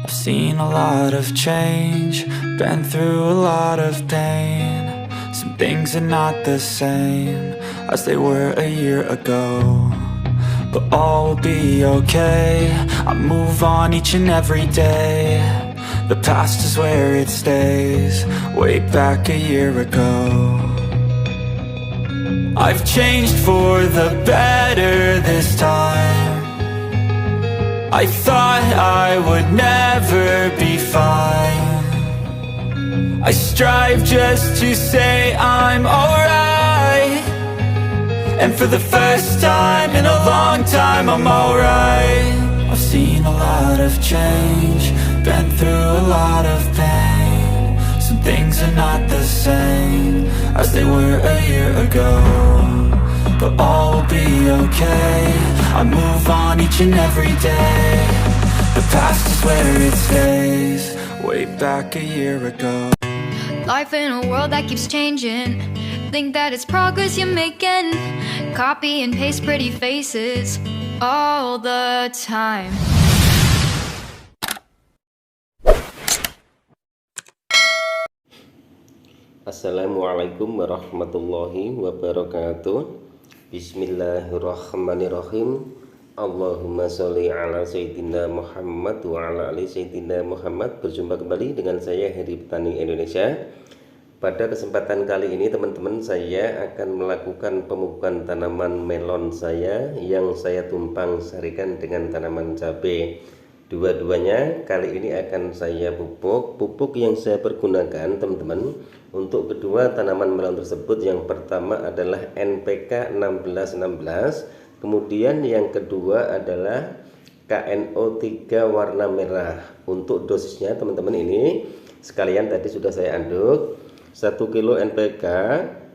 I've seen a lot of change, been through a lot of pain. Some things are not the same as they were a year ago, but all will be okay. I move on each and every day. The past is where it stays, way back a year ago. I've changed for the better this time. I thought I would never be fine. I strive just to say I'm alright, and for the first time in a long time I'm alright. I've seen a lot of change, been through a lot of pain. Some things are not the same as they were a year ago, but all will be okay. I move on each and every day. The past is where it stays, way back a year ago. Life in a world that keeps changing. Think that it's progress you're making. Copy and paste pretty faces all the time. Assalamualaikum warahmatullahi wabarakatuh. Bismillahirrahmanirrahim. Allahumma sholli ala sayyidina Muhammad wa ala ali sayyidina Muhammad. Berjumpa kembali dengan saya Heri Petani Indonesia. Pada kesempatan kali ini teman-teman, saya akan melakukan pemupukan tanaman melon saya yang saya tumpang sarikan dengan tanaman cabai. Dua-duanya kali ini akan saya pupuk. Pupuk yang saya pergunakan teman-teman untuk kedua tanaman melon tersebut, yang pertama adalah NPK 1616, kemudian yang kedua adalah KNO3 warna merah. Untuk dosisnya teman-teman ini sekalian tadi sudah saya aduk. 1 kilo NPK,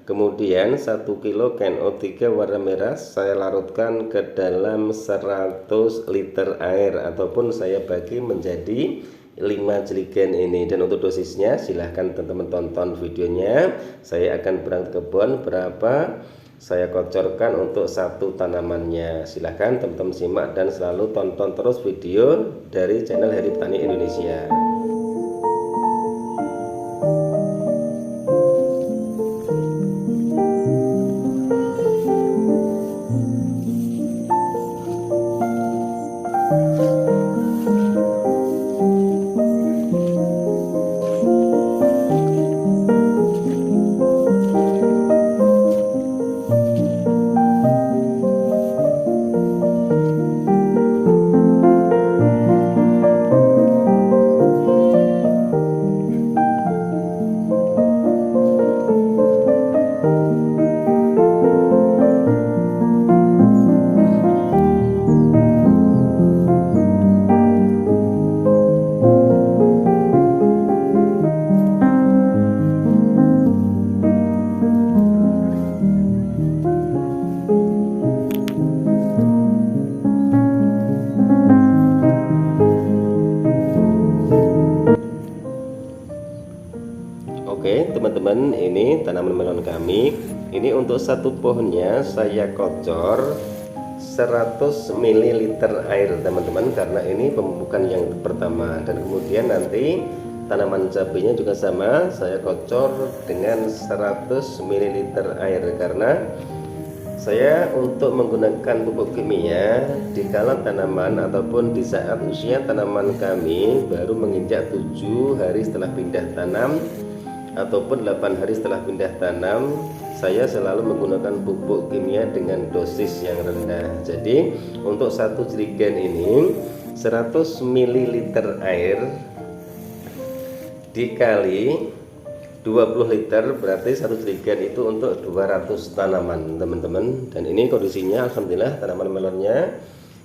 kemudian 1 kilo KNO3 warna merah saya larutkan ke dalam 100 liter air, ataupun saya bagi menjadi 5 jerigen ini. Dan untuk dosisnya silahkan teman-teman tonton videonya. Saya akan berangkat ke kebun, berapa saya kocorkan untuk satu tanamannya. Silahkan teman-teman simak dan selalu tonton terus video dari channel Heri Petani Indonesia. Oke teman-teman, ini tanaman melon kami. Ini untuk satu pohonnya saya kocor 100 ml air teman-teman, karena ini pemupukan yang pertama. Dan kemudian nanti tanaman cabenya juga sama, saya kocor dengan 100 ml air, karena saya untuk menggunakan pupuk kimia di kala tanaman ataupun di saat usia tanaman kami baru menginjak 7 hari setelah pindah tanam ataupun 8 hari setelah pindah tanam, saya selalu menggunakan pupuk kimia dengan dosis yang rendah. Jadi untuk satu jerigen ini 100 ml air dikali 20 liter, berarti satu jerigen itu untuk 200 tanaman teman-teman. Dan ini kondisinya alhamdulillah tanaman melonnya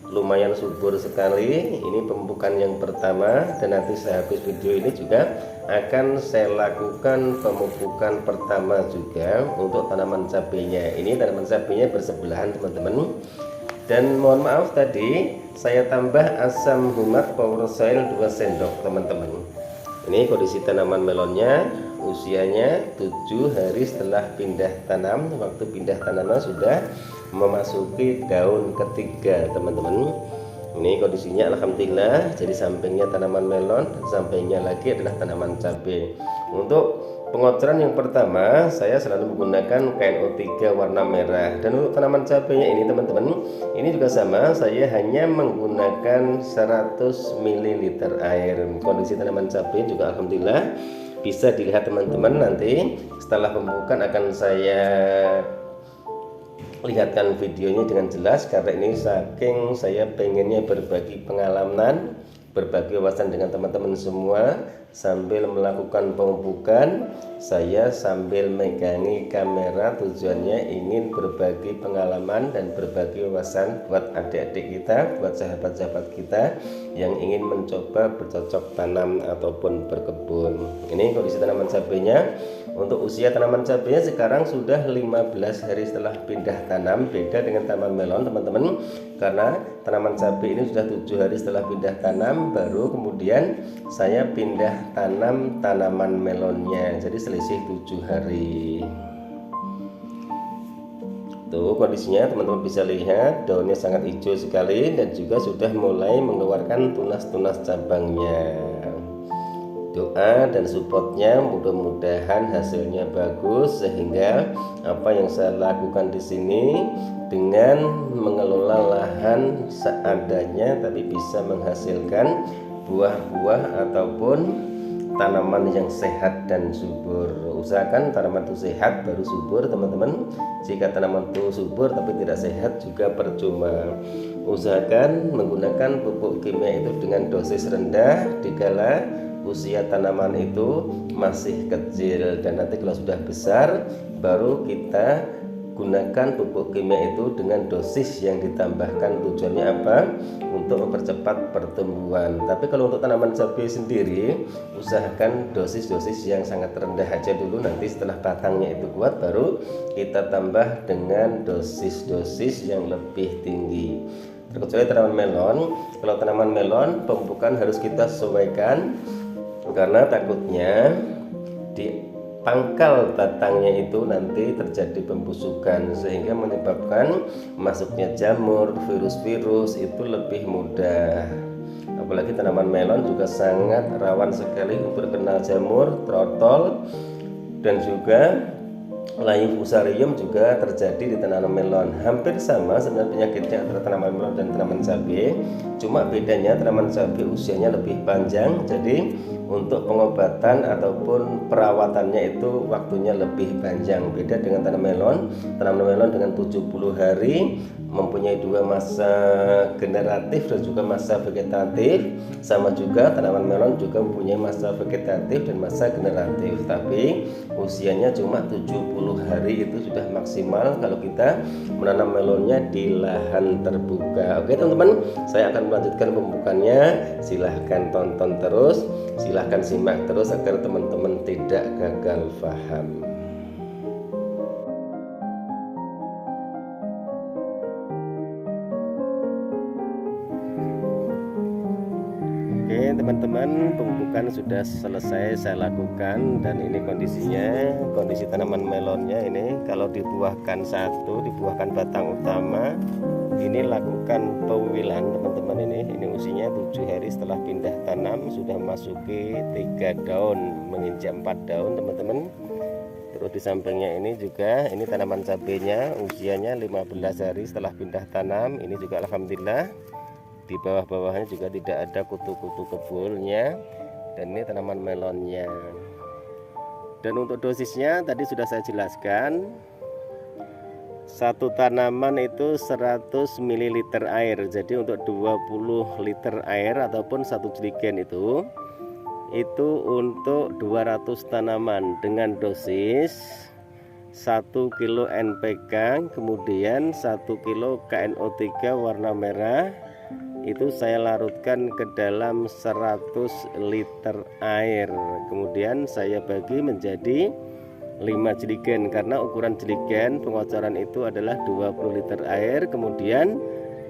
lumayan subur sekali. Ini pemupukan yang pertama, dan nanti saya habis video ini juga akan saya lakukan pemupukan pertama juga untuk tanaman cabenya. Ini tanaman cabenya bersebelahan teman-teman. Dan mohon maaf tadi saya tambah asam humat power soil 2 sendok teman-teman. Ini kondisi tanaman melonnya, usianya 7 hari setelah pindah tanam. Waktu pindah tanamnya sudah memasuki daun ketiga teman-teman. Ini kondisinya alhamdulillah, jadi sampingnya tanaman melon dan sampingnya lagi adalah tanaman cabai. Untuk pengocoran yang pertama saya selalu menggunakan KNO3 warna merah, dan untuk tanaman cabainya ini teman-teman, ini juga sama, saya hanya menggunakan 100 ml air. Kondisi tanaman cabai juga alhamdulillah bisa dilihat teman-teman, nanti setelah pembukaan akan saya lihatkan videonya dengan jelas, karena ini saking saya pengennya berbagi pengalaman, berbagi wawasan dengan teman-teman semua sambil melakukan pemupukan. Saya sambil megangi kamera, tujuannya ingin berbagi pengalaman dan berbagi wawasan buat adik-adik kita, buat sahabat-sahabat kita yang ingin mencoba bercocok tanam ataupun berkebun. Ini kondisi tanaman cabainya. Untuk usia tanaman cabainya sekarang sudah 15 hari setelah pindah tanam, beda dengan tanaman melon teman-teman, karena tanaman cabai ini sudah 7 hari setelah pindah tanam, baru kemudian saya pindah tanam tanaman melonnya, jadi selisih 7 hari. Tuh kondisinya teman-teman bisa lihat, daunnya sangat hijau sekali dan juga sudah mulai mengeluarkan tunas-tunas cabangnya. Doa dan supportnya mudah-mudahan hasilnya bagus, sehingga apa yang saya lakukan di sini dengan mengelola lahan seadanya tapi bisa menghasilkan buah-buah ataupun tanaman yang sehat dan subur. Usahakan tanaman itu sehat baru subur teman-teman. Jika tanaman itu subur tapi tidak sehat juga percuma. Usahakan menggunakan pupuk kimia itu dengan dosis rendah dikala usia tanaman itu masih kecil, dan nanti kalau sudah besar baru kita gunakan pupuk kimia itu dengan dosis yang ditambahkan. Tujuannya apa? Untuk mempercepat pertumbuhan. Tapi kalau untuk tanaman cabai sendiri, usahakan dosis-dosis yang sangat rendah aja dulu, nanti setelah batangnya itu kuat baru kita tambah dengan dosis-dosis yang lebih tinggi. Terkecuali tanaman melon. Kalau tanaman melon pemupukan harus kita sesuaikan, karena takutnya di pangkal batangnya itu nanti terjadi pembusukan sehingga menyebabkan masuknya jamur, virus-virus itu lebih mudah. Apalagi tanaman melon juga sangat rawan sekali untuk terkena jamur, trotol, dan juga layu fusarium juga terjadi di tanaman melon. Hampir sama sebenarnya penyakitnya antara tanaman melon dan tanaman cabai, cuma bedanya tanaman cabai usianya lebih panjang, jadi untuk pengobatan ataupun perawatannya itu waktunya lebih panjang. Beda dengan tanaman melon dengan 70 hari mempunyai dua masa generatif dan juga masa vegetatif. Sama juga tanaman melon juga mempunyai masa vegetatif dan masa generatif, tapi usianya cuma 70 hari itu sudah maksimal kalau kita menanam melonnya di lahan terbuka. Oke teman-teman, saya akan melanjutkan pembukaannya. Silahkan tonton terus, silahkan simak terus agar teman-teman tidak gagal paham. Oke teman-teman, pembukaan sudah selesai saya lakukan, dan ini kondisinya, kondisi tanaman melonnya ini. Kalau dibuahkan satu, dibuahkan batang utama, ini lakukan pewilan teman-teman. Ini usianya 7 hari setelah pindah tanam, sudah masuki 3 daun, menginjak 4 daun teman-teman. Terus di sampingnya ini juga, ini tanaman cabenya usianya 15 hari setelah pindah tanam. Ini juga alhamdulillah di bawah-bawahnya juga tidak ada kutu-kutu kebulnya, dan ini tanaman melonnya. Dan untuk dosisnya tadi sudah saya jelaskan, satu tanaman itu 100 ml air. Jadi untuk 20 liter air ataupun satu jerigen itu untuk 200 tanaman dengan dosis 1 kilo NPK, kemudian 1 kilo KNO3 warna merah, itu saya larutkan ke dalam 100 liter air. Kemudian saya bagi menjadi 5 jerigen, karena ukuran jerigen pengocoran itu adalah 20 liter air. Kemudian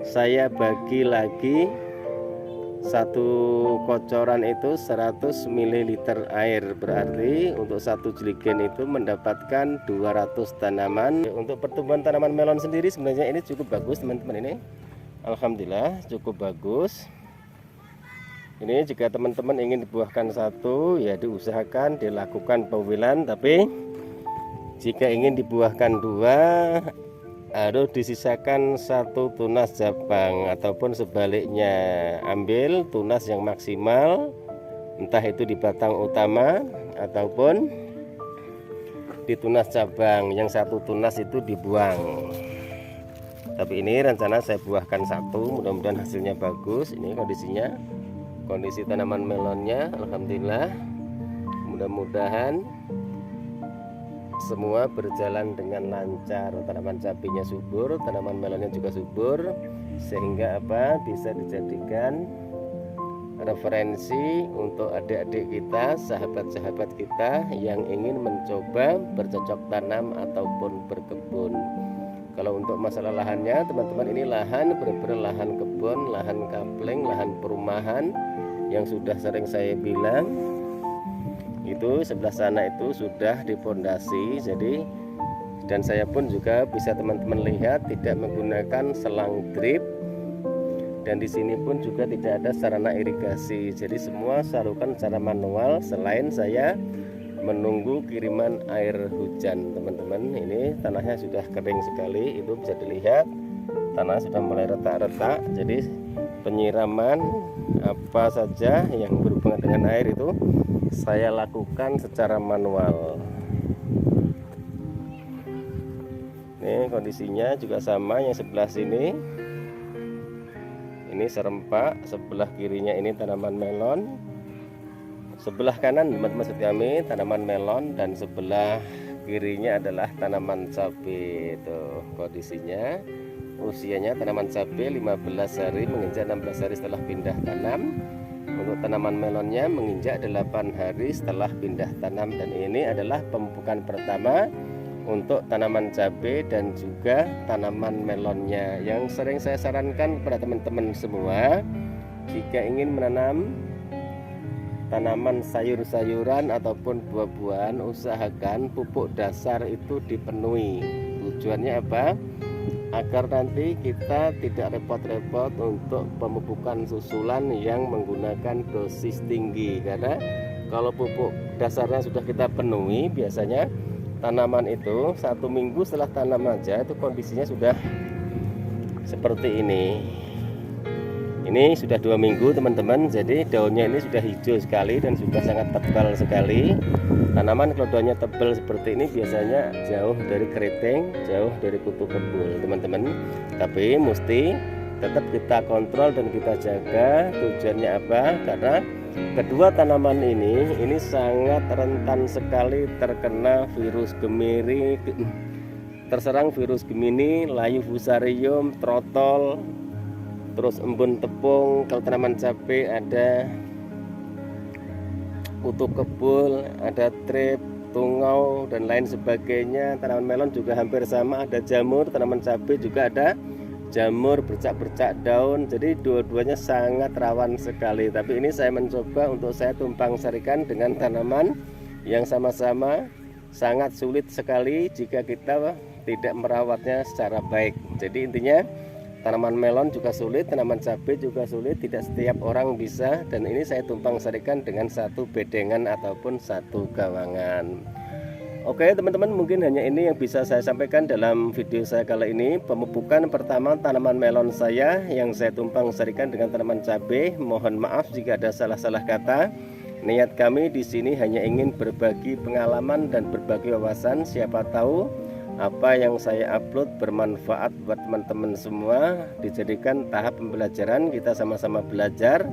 saya bagi lagi satu kocoran itu 100 ml air, berarti untuk satu jerigen itu mendapatkan 200 tanaman. Untuk pertumbuhan tanaman melon sendiri sebenarnya ini cukup bagus teman-teman. Ini alhamdulillah cukup bagus. Ini jika teman-teman ingin dibuahkan satu, ya diusahakan dilakukan pemwilan. Tapi jika ingin dibuahkan dua, harus disisakan satu tunas cabang, ataupun sebaliknya ambil tunas yang maksimal, entah itu di batang utama ataupun di tunas cabang. Yang satu tunas itu dibuang. Tapi ini rencana saya buahkan satu, mudah-mudahan hasilnya bagus. Ini kondisi tanaman melonnya, alhamdulillah. Mudah-mudahan semua berjalan dengan lancar. Tanaman cabenya subur, tanaman melonnya juga subur, sehingga bisa dijadikan referensi untuk adik-adik kita, sahabat-sahabat kita yang ingin mencoba bercocok tanam ataupun berkebun. Kalau untuk masalah lahannya, teman-teman, ini lahan benar-benar lahan kebun, lahan kapling, lahan perumahan yang sudah sering saya bilang. Itu sebelah sana itu sudah dipondasi. Jadi, dan saya pun juga bisa teman-teman lihat tidak menggunakan selang drip, dan di sini pun juga tidak ada sarana irigasi. Jadi semua saluran secara manual, selain saya menunggu kiriman air hujan. Teman-teman, ini tanahnya sudah kering sekali, itu bisa dilihat tanah sudah mulai retak-retak. Jadi penyiraman apa saja yang berhubungan dengan air itu saya lakukan secara manual. Ini kondisinya juga sama, yang sebelah sini ini serempak, sebelah kirinya ini tanaman melon, sebelah kanan teman-teman setiami tanaman melon, dan sebelah kirinya adalah tanaman cabai. Itu kondisinya. Usianya tanaman cabai 15 hari, menginjak 16 hari setelah pindah tanam. Untuk tanaman melonnya menginjak 8 hari setelah pindah tanam. Dan ini adalah pemupukan pertama untuk tanaman cabai dan juga tanaman melonnya. Yang sering saya sarankan kepada teman-teman semua, jika ingin menanam tanaman sayur-sayuran ataupun buah-buahan, usahakan pupuk dasar itu dipenuhi. Tujuannya apa? Agar nanti kita tidak repot-repot untuk pemupukan susulan yang menggunakan dosis tinggi. Karena kalau pupuk dasarnya sudah kita penuhi, biasanya tanaman itu 1 minggu setelah tanam aja itu kondisinya sudah seperti ini. Ini sudah 2 minggu teman-teman, jadi daunnya ini sudah hijau sekali dan sudah sangat tebal sekali. Tanaman kalau daunnya tebal seperti ini biasanya jauh dari keriting, jauh dari kutu kebul teman-teman. Tapi mesti tetap kita kontrol dan kita jaga. Tujuannya apa? Karena kedua tanaman ini sangat rentan sekali terkena virus Gemini, terserang virus Gemini, layu fusarium, trotol, terus embun tepung. Kalau tanaman cabai ada kutu kebul, ada trip, tungau, dan lain sebagainya. Tanaman melon juga hampir sama, ada jamur. Tanaman cabai juga ada jamur, bercak-bercak daun. Jadi dua-duanya sangat rawan sekali. Tapi ini saya mencoba untuk saya tumpang sarikan dengan tanaman yang sama-sama sangat sulit sekali jika kita tidak merawatnya secara baik. Jadi intinya tanaman melon juga sulit, tanaman cabai juga sulit, tidak setiap orang bisa. Dan ini saya tumpang sarikan dengan satu bedengan ataupun satu gawangan. Oke teman-teman, mungkin hanya ini yang bisa saya sampaikan dalam video saya kali ini. Pemupukan pertama tanaman melon saya yang saya tumpang sarikan dengan tanaman cabai. Mohon maaf jika ada salah-salah kata. Niat kami di sini hanya ingin berbagi pengalaman dan berbagi wawasan. Siapa tahu apa yang saya upload bermanfaat buat teman-teman semua, dijadikan tahap pembelajaran, kita sama-sama belajar.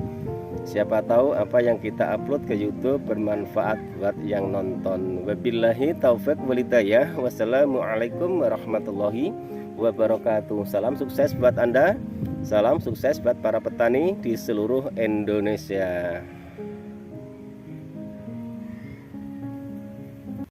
Siapa tahu apa yang kita upload ke YouTube bermanfaat buat yang nonton. Wabillahi taufik walhidayah. Wassalamualaikum warahmatullahi wabarakatuh. Salam sukses buat Anda, salam sukses buat para petani di seluruh Indonesia.